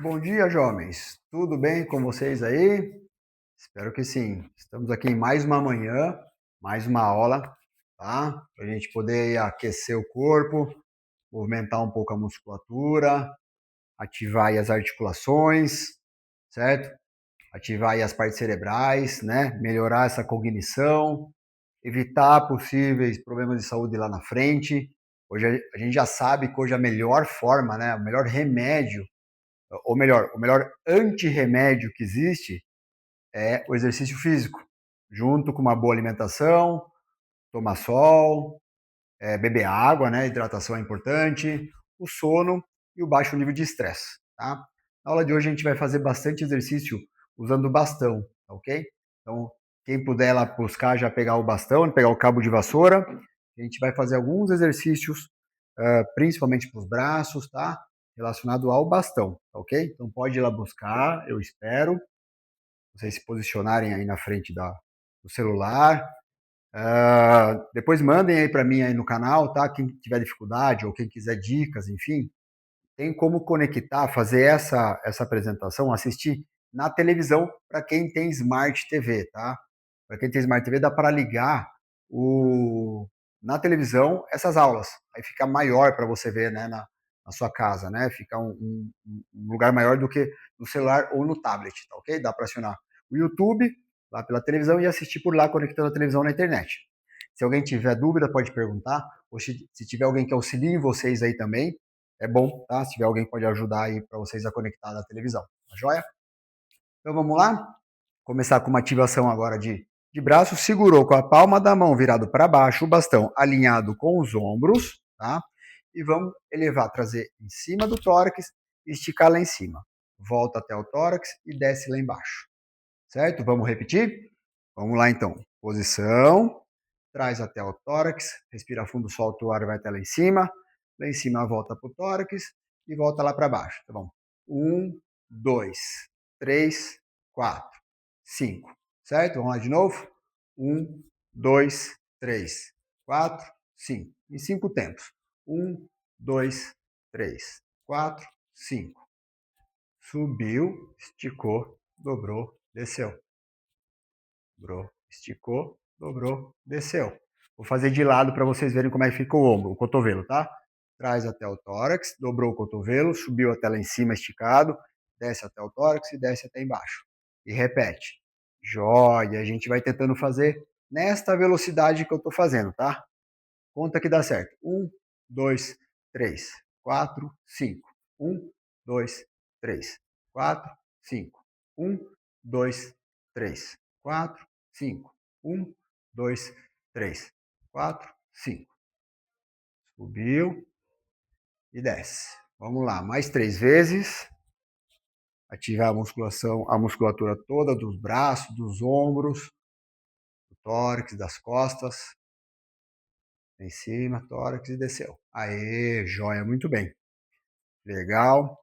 Bom dia, jovens. Tudo bem com vocês aí? Espero que sim. Estamos aqui em mais uma manhã, mais uma aula, tá? Para a gente poder aquecer o corpo, movimentar um pouco a musculatura, ativar aí as articulações, certo? Ativar aí as partes cerebrais, né? Melhorar essa cognição, evitar possíveis problemas de saúde lá na frente. Hoje a gente já sabe que hoje a melhor forma, né? O melhor remédio, ou melhor, o melhor antirremédio que existe é o exercício físico, junto com uma boa alimentação, tomar sol, beber água, né? Hidratação é importante, o sono e o baixo nível de estresse, tá? Na aula de hoje a gente vai fazer bastante exercício usando o bastão, tá ok? Então, quem puder lá buscar, já pegar o bastão, pegar o cabo de vassoura, a gente vai fazer alguns exercícios, principalmente para os braços, tá? Relacionado ao bastão, tá ok? Então pode ir lá buscar, eu espero vocês se posicionarem aí na frente do celular. Depois mandem aí para mim aí no canal, tá? Quem tiver dificuldade ou quem quiser dicas, enfim, tem como conectar, fazer essa apresentação, assistir na televisão para quem tem Smart TV, tá? Para quem tem Smart TV dá para ligar na televisão essas aulas. Aí fica maior para você ver, né, na sua casa, né? Fica um lugar maior do que no celular ou no tablet, tá ok? Dá para acionar o YouTube lá pela televisão e assistir por lá conectando a televisão na internet. Se alguém tiver dúvida, pode perguntar. Ou se tiver alguém que auxilie vocês aí também, é bom, tá? Se tiver alguém que pode ajudar aí para vocês a conectar na televisão. Tá joia? Então vamos lá? Começar com uma ativação agora de braço. Segurou com a palma da mão virado para baixo, o bastão alinhado com os ombros, tá? E vamos elevar, trazer em cima do tórax e esticar lá em cima. Volta até o tórax e desce lá embaixo. Certo? Vamos repetir? Vamos lá então. Posição, traz até o tórax, respira fundo, solta o ar e vai até lá em cima. Lá em cima volta para o tórax e volta lá para baixo. Tá bom? 1, 2, 3, 4, 5. Certo? Vamos lá de novo? 1, 2, 3, 4, 5. Em 5 tempos. 1, 2, 3, 4, 5. Subiu, esticou, dobrou, desceu. Dobrou, esticou, dobrou, desceu. Vou fazer de lado para vocês verem como é que fica o ombro, o cotovelo, tá? Traz até o tórax, dobrou o cotovelo, subiu até lá em cima esticado, desce até o tórax e desce até embaixo. E repete. Joia, a gente vai tentando fazer nesta velocidade que eu estou fazendo, tá? Conta que dá certo. 1, 2, 3, 4, 5. 1, 2, 3, 4, 5. 1, 2, 3, 4, 5. 1, 2, 3, 4, 5. Subiu e desce. Vamos lá, mais 3 vezes. Ativar a musculatura toda dos braços, dos ombros, do tórax, das costas. Em cima, tórax e desceu. Aê, joia, muito bem. Legal.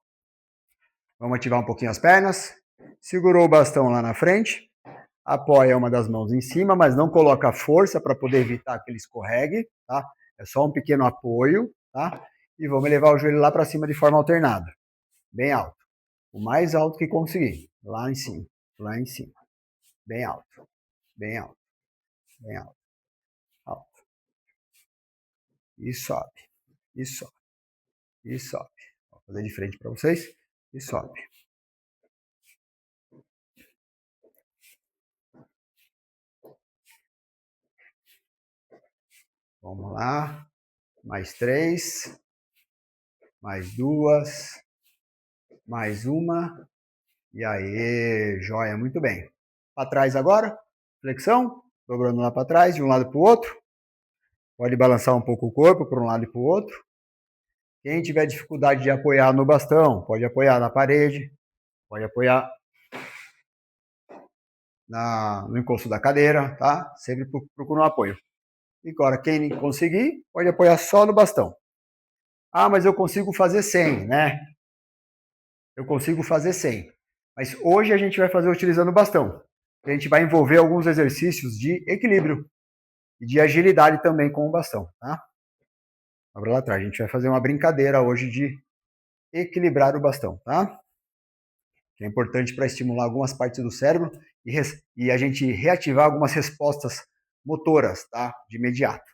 Vamos ativar um pouquinho as pernas. Segurou o bastão lá na frente. Apoia uma das mãos em cima, mas não coloca força para poder evitar que ele escorregue, tá? É só um pequeno apoio, tá? E vamos levar o joelho lá para cima de forma alternada. Bem alto. O mais alto que conseguir. Lá em cima. Lá em cima. Bem alto. Bem alto. Bem alto. Alto. E sobe. E sobe. E sobe. Vou fazer de frente para vocês. E sobe. Vamos lá. Mais 3. Mais 2. Mais uma. E aí, joia, muito bem. Para trás agora. Flexão. Dobrando lá para trás, de um lado para o outro. Pode balançar um pouco o corpo para um lado e para o outro. Quem tiver dificuldade de apoiar no bastão, pode apoiar na parede. Pode apoiar no encosto da cadeira, tá? Sempre procura um apoio. E agora, quem conseguir, pode apoiar só no bastão. Ah, mas eu consigo fazer sem, né? Eu consigo fazer sem. Mas hoje a gente vai fazer utilizando o bastão. A gente vai envolver alguns exercícios de equilíbrio e de agilidade também com o bastão, tá? Abra lá atrás. A gente vai fazer uma brincadeira hoje de equilibrar o bastão, tá? que é importante para estimular algumas partes do cérebro e a gente reativar algumas respostas motoras, tá? De imediato.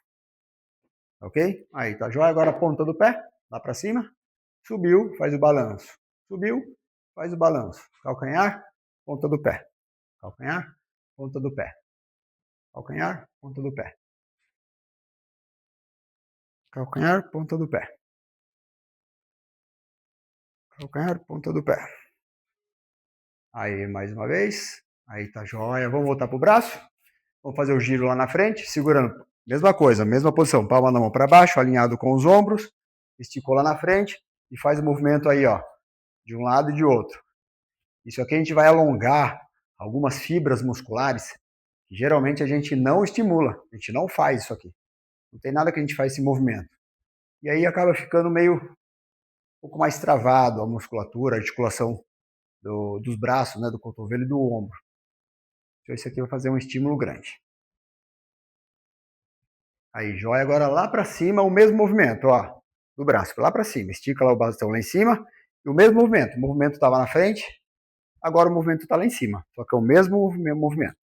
Ok? Aí, tá joia? Agora a ponta do pé, lá para cima. Subiu, faz o balanço. Subiu, faz o balanço. Calcanhar, ponta do pé. Calcanhar, ponta do pé. Calcanhar, ponta do pé. Calcanhar, ponta do pé. Calcanhar, ponta do pé. Aí, mais uma vez. Aí, tá joia. Vamos voltar pro braço. Vamos fazer o giro lá na frente, segurando. Mesma coisa, mesma posição. Palma na mão para baixo, alinhado com os ombros. Esticou lá na frente e faz o movimento aí, ó. De um lado e de outro. Isso aqui a gente vai alongar algumas fibras musculares que geralmente a gente não estimula. A gente não faz isso aqui. Não tem nada que a gente faz esse movimento. E aí acaba ficando meio um pouco mais travado a musculatura, a articulação dos braços, né, do cotovelo e do ombro. Então esse aqui vai fazer um estímulo grande. Aí, joia. Agora lá para cima, o mesmo movimento, ó, do braço, lá para cima. Estica lá o bastão lá em cima e o mesmo movimento. O movimento estava na frente, agora o movimento está lá em cima. Só que é o mesmo movimento.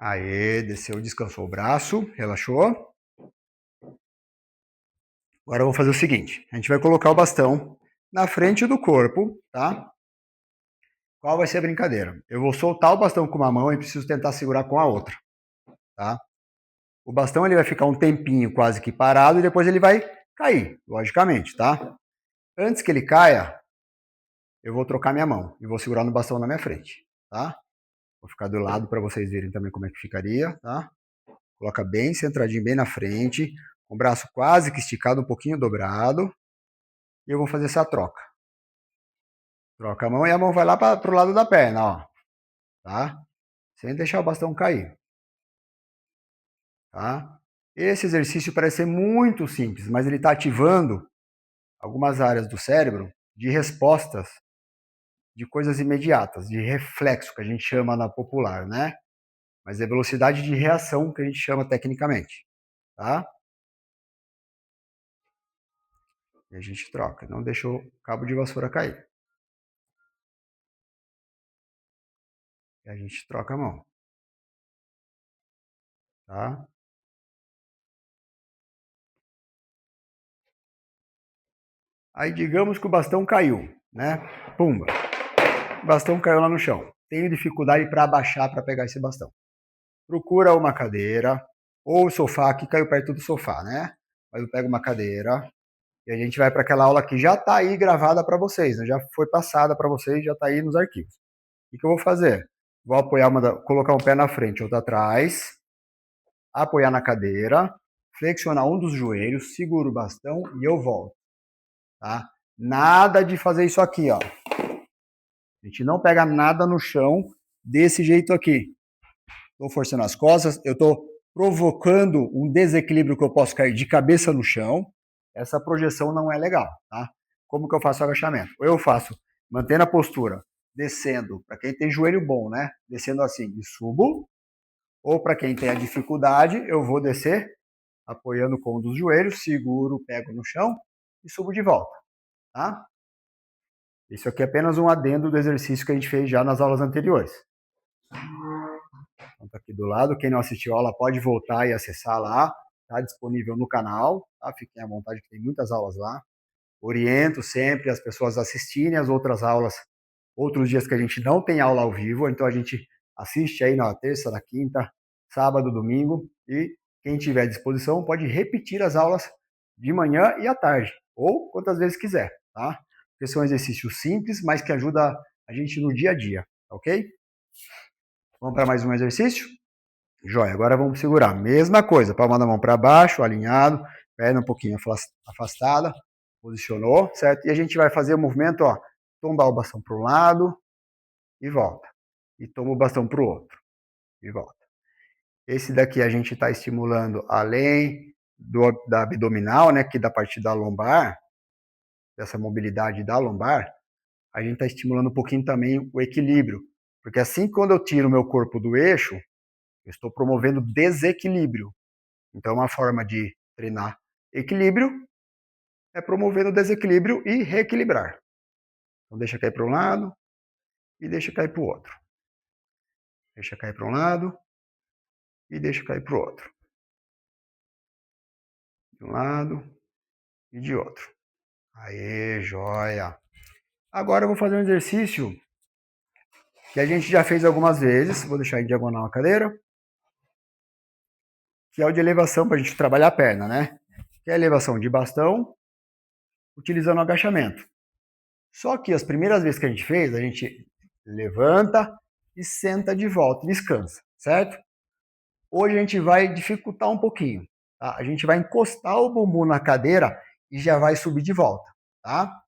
Aí, desceu, descansou o braço, relaxou. Agora eu vou fazer o seguinte, a gente vai colocar o bastão na frente do corpo, tá? Qual vai ser a brincadeira? Eu vou soltar o bastão com uma mão e preciso tentar segurar com a outra, tá? O bastão ele vai ficar um tempinho quase que parado e depois ele vai cair, logicamente, tá? Antes que ele caia, eu vou trocar minha mão e vou segurar no bastão na minha frente, tá? Vou ficar do lado para vocês verem também como é que ficaria, tá? Coloca bem centradinho, bem na frente, com o braço quase que esticado, um pouquinho dobrado. E eu vou fazer essa troca. Troca a mão e a mão vai lá para o lado da perna, ó. Tá? Sem deixar o bastão cair. Tá? Esse exercício parece ser muito simples, mas ele está ativando algumas áreas do cérebro de respostas de coisas imediatas, de reflexo, que a gente chama na popular, né? Mas é velocidade de reação que a gente chama tecnicamente, tá? E a gente troca, não deixou o cabo de vassoura cair. E a gente troca a mão, tá? Aí digamos que o bastão caiu, né? Pumba. O bastão caiu lá no chão. Tenho dificuldade para abaixar para pegar esse bastão. Procura uma cadeira ou o sofá, que caiu perto do sofá, né? Aí eu pego uma cadeira e a gente vai para aquela aula que já está aí gravada para vocês, né? Já foi passada para vocês, já está aí nos arquivos. O que eu vou fazer? Vou apoiar colocar um pé na frente, outro atrás, apoiar na cadeira, flexionar um dos joelhos, seguro o bastão e eu volto, tá? Nada de fazer isso aqui, ó. A gente não pega nada no chão desse jeito aqui. Estou forçando as costas, eu estou provocando um desequilíbrio que eu posso cair de cabeça no chão. Essa projeção não é legal, tá? Como que eu faço o agachamento? Ou eu faço mantendo a postura, descendo, para quem tem joelho bom, né? Descendo assim e subo. Ou para quem tem a dificuldade, eu vou descer apoiando com um dos joelhos, seguro, pego no chão e subo de volta, tá? Isso aqui é apenas um adendo do exercício que a gente fez já nas aulas anteriores. Então, tá aqui do lado. Quem não assistiu a aula pode voltar e acessar lá. Está disponível no canal. Tá? Fiquem à vontade, que tem muitas aulas lá. Oriento sempre as pessoas a assistirem as outras aulas, outros dias que a gente não tem aula ao vivo. Então, a gente assiste aí na terça, na quinta, sábado, domingo. E quem tiver disposição pode repetir as aulas de manhã e à tarde, ou quantas vezes quiser, tá? Porque são exercícios simples, mas que ajudam a gente no dia a dia, ok? Vamos para mais um exercício? Jóia, agora vamos segurar. Mesma coisa, palma da mão para baixo, alinhado, perna um pouquinho afastada, posicionou, certo? E a gente vai fazer o movimento, ó, tombar o bastão para um lado e volta. E toma o bastão para o outro e volta. Esse daqui a gente está estimulando além da abdominal, né, que da parte da lombar, dessa mobilidade da lombar, a gente está estimulando um pouquinho também o equilíbrio. Porque assim, quando eu tiro o meu corpo do eixo, Eu estou promovendo desequilíbrio. Então, uma forma de treinar equilíbrio é promovendo desequilíbrio e reequilibrar. Então, deixa cair para um lado e deixa cair para o outro. Deixa cair para um lado e deixa cair para o outro. De um lado e de outro. Aê, joia! Agora eu vou fazer um exercício que a gente já fez algumas vezes. Vou deixar em diagonal a cadeira. Que é o de elevação para a gente trabalhar a perna, né? Que é a elevação de bastão utilizando o agachamento. Só que as primeiras vezes que a gente levanta e senta de volta, descansa, certo? Hoje a gente vai dificultar um pouquinho, tá? A gente vai encostar o bumbum na cadeira e já vai subir de volta, tá?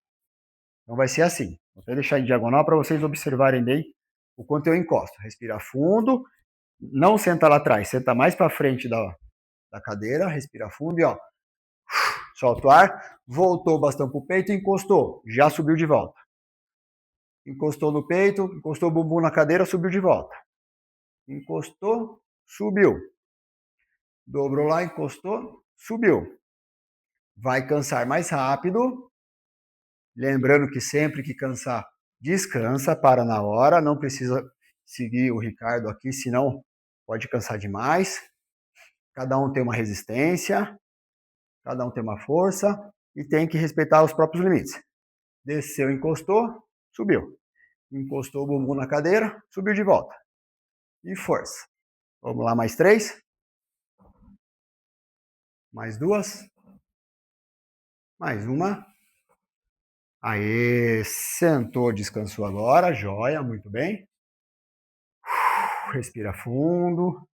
Então vai ser assim. Vou até deixar em diagonal para vocês observarem bem o quanto eu encosto. Respira fundo, não senta lá atrás, senta mais para frente da cadeira, respira fundo e ó, solta o ar, voltou o bastão pro peito, encostou, já subiu de volta. Encostou no peito, encostou o bumbum na cadeira, subiu de volta. Encostou, subiu. Dobrou lá, encostou, subiu. Vai cansar mais rápido. Lembrando que sempre que cansar, descansa, para na hora. Não precisa seguir o Ricardo aqui, senão pode cansar demais. Cada um tem uma resistência, cada um tem uma força e tem que respeitar os próprios limites. Desceu, encostou, subiu. Encostou o bumbum na cadeira, subiu de volta. E força. Vamos lá, mais 3. Mais 2. Mais uma. Aê, sentou, descansou agora, joia, muito bem. Respira fundo.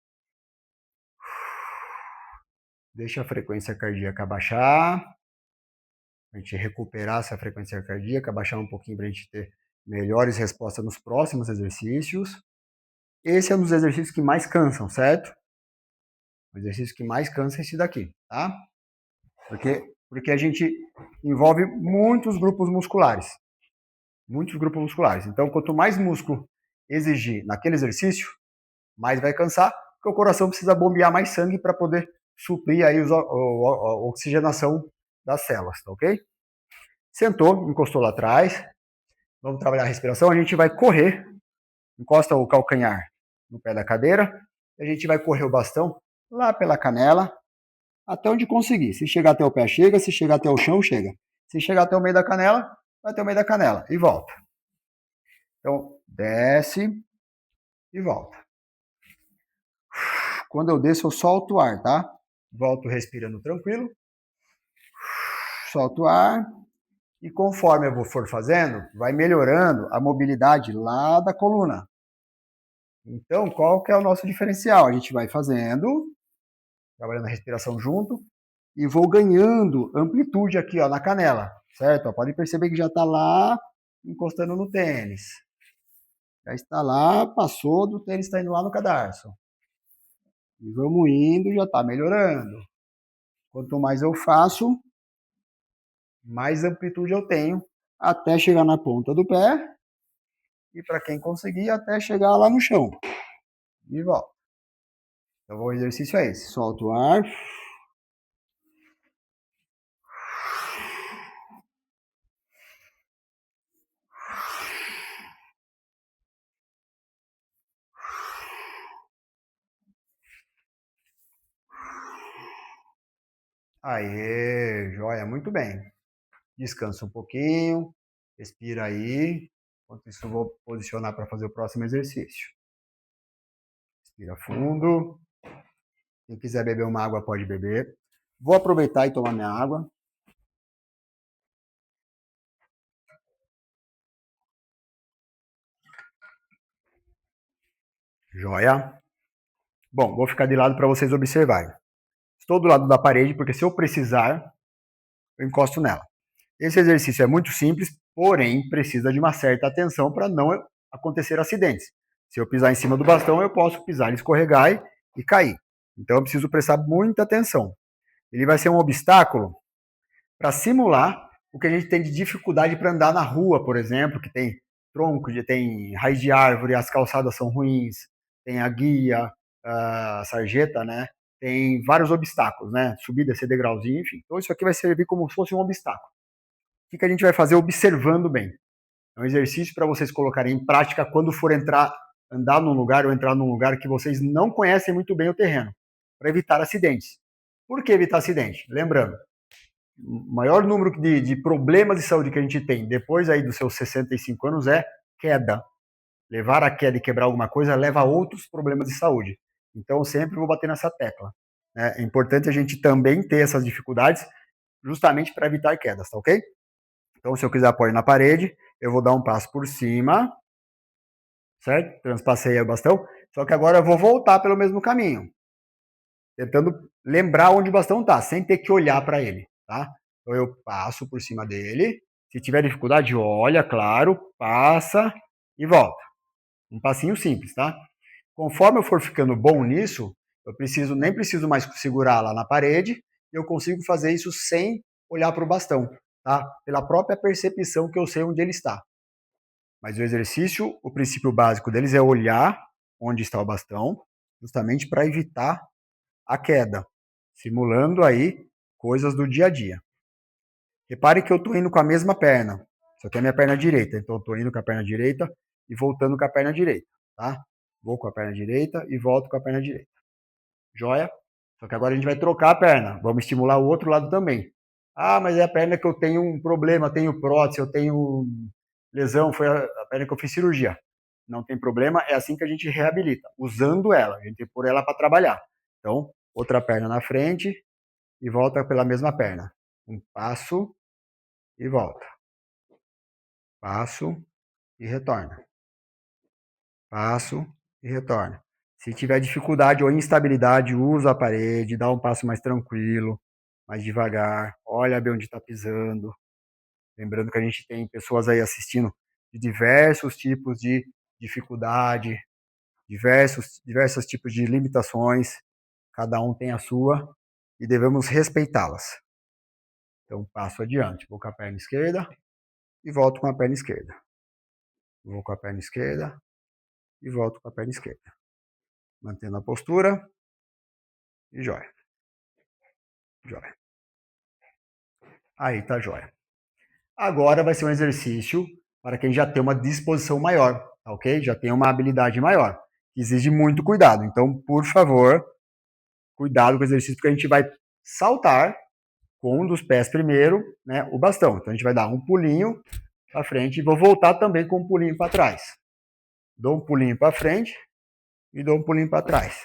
Deixa a frequência cardíaca baixar. A gente recuperar essa frequência cardíaca, baixar um pouquinho para a gente ter melhores respostas nos próximos exercícios. Esse é um dos exercícios que mais cansam, certo? O exercício que mais cansa é esse daqui, tá? Porque a gente envolve muitos grupos musculares. Muitos grupos musculares. Então, quanto mais músculo exigir naquele exercício, mais vai cansar, porque o coração precisa bombear mais sangue para poder suprir aí a oxigenação das células, tá ok? Sentou, encostou lá atrás. Vamos trabalhar a respiração. A gente vai correr. Encosta o calcanhar no pé da cadeira. E a gente vai correr o bastão lá pela canela, até onde conseguir. Se chegar até o pé, chega. Se chegar até o chão, chega. Se chegar até o meio da canela, vai até o meio da canela. E volta. Então, desce e volta. Quando eu desço, eu solto o ar, tá? Volto respirando tranquilo. Solto o ar. E conforme eu for fazendo, vai melhorando a mobilidade lá da coluna. Então, qual que é o nosso diferencial? A gente vai fazendo, trabalhando a respiração junto, e vou ganhando amplitude aqui, ó, na canela, certo? Ó, podem perceber que já está lá encostando no tênis. Já está lá, passou do tênis, está indo lá no cadarço. E vamos indo, já está melhorando. Quanto mais eu faço, mais amplitude eu tenho, até chegar na ponta do pé. E para quem conseguir, até chegar lá no chão. E volta. Então, o exercício é esse. Solta o ar. Aê, joia, muito bem. Descansa um pouquinho, respira aí. Enquanto isso, eu vou posicionar para fazer o próximo exercício. Respira fundo. Quem quiser beber uma água, pode beber. Vou aproveitar e tomar minha água. Joia. Bom, vou ficar de lado para vocês observarem. Estou do lado da parede, porque se eu precisar, eu encosto nela. Esse exercício é muito simples, porém precisa de uma certa atenção para não acontecer acidentes. Se eu pisar em cima do bastão, eu posso pisar, escorregar e cair. Então eu preciso prestar muita atenção. Ele vai ser um obstáculo para simular o que a gente tem de dificuldade para andar na rua, por exemplo, que tem tronco, tem raiz de árvore, as calçadas são ruins, tem a guia, a sarjeta, né, tem vários obstáculos, né? Subir, descer degrauzinho, enfim. Então isso aqui vai servir como se fosse um obstáculo. O que a gente vai fazer observando bem? É um exercício para vocês colocarem em prática quando for andar num lugar ou entrar num lugar que vocês não conhecem muito bem o terreno, para evitar acidentes. Por que evitar acidente? Lembrando, o maior número de problemas de saúde que a gente tem depois aí dos seus 65 anos é queda. Levar a queda e quebrar alguma coisa leva a outros problemas de saúde. Então, eu sempre vou bater nessa tecla. Né? É importante a gente também ter essas dificuldades justamente para evitar quedas, tá ok? Então, se eu quiser apoio na parede, eu vou dar um passo por cima, certo? Transpassei o bastão, só que agora eu vou voltar pelo mesmo caminho, tentando lembrar onde o bastão está, sem ter que olhar para ele, tá? Então, eu passo por cima dele, se tiver dificuldade, olha, claro, passa e volta. Um passinho simples, tá? Conforme eu for ficando bom nisso, nem preciso mais segurar lá na parede, eu consigo fazer isso sem olhar para o bastão, tá? Pela própria percepção que eu sei onde ele está. Mas o exercício, o princípio básico deles é olhar onde está o bastão, justamente para evitar a queda, simulando aí coisas do dia a dia. Repare que eu estou indo com a mesma perna, só que é a minha perna direita, então eu estou indo com a perna direita e voltando com a perna direita, tá? Vou com a perna direita e volto com a perna direita. Joia? Só que agora a gente vai trocar a perna. Vamos estimular o outro lado também. Ah, mas é a perna que eu tenho um problema, tenho prótese, eu tenho lesão, foi a perna que eu fiz cirurgia. Não tem problema, é assim que a gente reabilita, usando ela. A gente tem que pôr ela para trabalhar. Então, outra perna na frente e volta pela mesma perna. Um passo e volta. Passo e retorna. Passo e retorna. Se tiver dificuldade ou instabilidade, usa a parede, dá um passo mais tranquilo, mais devagar, olha bem onde está pisando. Lembrando que a gente tem pessoas aí assistindo de diversos tipos de dificuldade, diversos tipos de limitações, cada um tem a sua e devemos respeitá-las. Então, passo adiante, vou com a perna esquerda e volto com a perna esquerda. Vou com a perna esquerda e volto com a perna esquerda. Mantendo a postura e joia. Joia. Aí tá joia. Agora vai ser um exercício para quem já tem uma disposição maior, tá ok? Já tem uma habilidade maior. Exige muito cuidado. Então, por favor, cuidado com o exercício, porque a gente vai saltar com um dos pés primeiro, né, o bastão. Então, a gente vai dar um pulinho para frente e vou voltar também com um pulinho para trás. Dou um pulinho para frente e dou um pulinho para trás.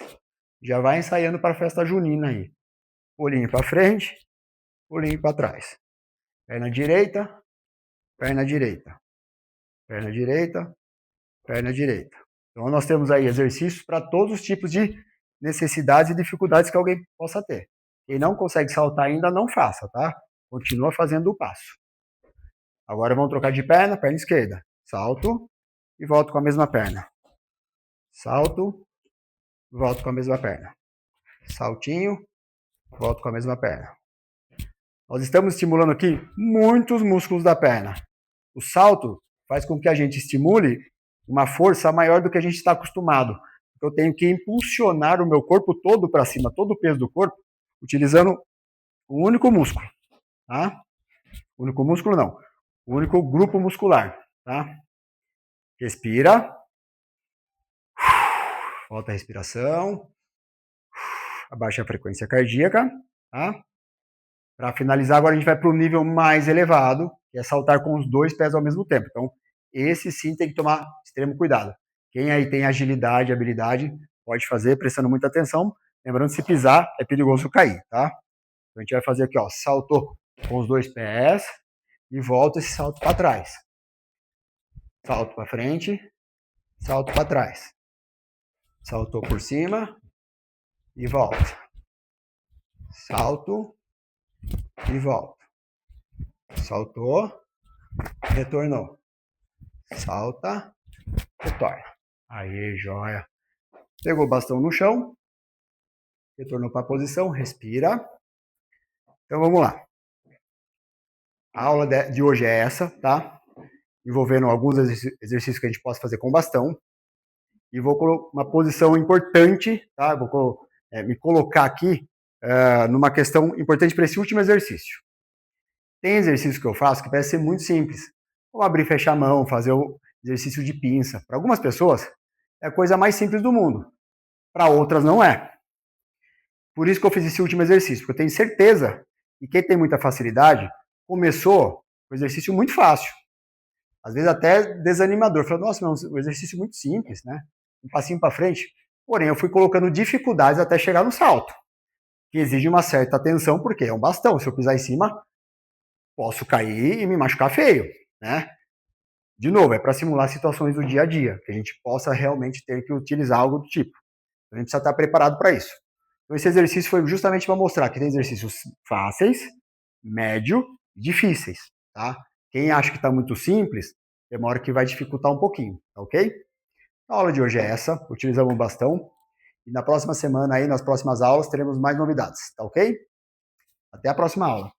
Já vai ensaiando para a festa junina aí. Pulinho para frente, pulinho para trás. Perna direita, perna direita. Perna direita, perna direita. Então, nós temos aí exercícios para todos os tipos de necessidades e dificuldades que alguém possa ter. Quem não consegue saltar ainda, não faça, tá? Continua fazendo o passo. Agora vamos trocar de perna, perna esquerda. Salto e volto com a mesma perna. Salto, volto com a mesma perna. Saltinho, volto com a mesma perna. Nós estamos estimulando aqui muitos músculos da perna. O salto faz com que a gente estimule uma força maior do que a gente está acostumado. Eu tenho que impulsionar o meu corpo todo para cima, todo o peso do corpo, utilizando um único músculo. Tá? O único músculo não. O único grupo muscular. Tá? Respira. Volta a respiração. Abaixa a frequência cardíaca. Tá? Para finalizar, agora a gente vai para o nível mais elevado, que é saltar com os dois pés ao mesmo tempo. Então, esse sim tem que tomar extremo cuidado. Quem aí tem agilidade, habilidade, pode fazer prestando muita atenção. Lembrando que se pisar, é perigoso cair, tá? Então, a gente vai fazer aqui, ó, saltou com os dois pés e volta esse salto para trás. Salto para frente, salto para trás. Saltou por cima e volta. Salto e volta. Saltou, retornou. Salta, retorna. Aí, joia. Pegou o bastão no chão, retornou para a posição, respira. Então vamos lá. A aula de hoje é essa, tá? Envolvendo alguns exercícios que a gente possa fazer com bastão. e vou colocar uma posição importante, tá? Vou me colocar aqui numa questão importante para esse último exercício. Tem exercício que eu faço que parece ser muito simples. Vou abrir e fechar a mão, fazer o exercício de pinça. Para algumas pessoas, é a coisa mais simples do mundo. Para outras, não é. Por isso que eu fiz esse último exercício, porque eu tenho certeza que quem tem muita facilidade começou com um exercício muito fácil. Às vezes até desanimador. Falei, nossa, mas é um exercício muito simples, né? Um passinho para frente. Porém, eu fui colocando dificuldades até chegar no salto, que exige uma certa atenção, porque é um bastão. Se eu pisar em cima, posso cair e me machucar feio, né? De novo, é para simular situações do dia a dia, que a gente possa realmente ter que utilizar algo do tipo. A gente precisa estar preparado para isso. Então, esse exercício foi justamente para mostrar que tem exercícios fáceis, médio e difíceis, tá? Quem acha que está muito simples, tem uma hora que vai dificultar um pouquinho, tá ok? A aula de hoje é essa, utilizamos o bastão. E na próxima semana, aí, nas próximas aulas, teremos mais novidades, tá ok? Até a próxima aula.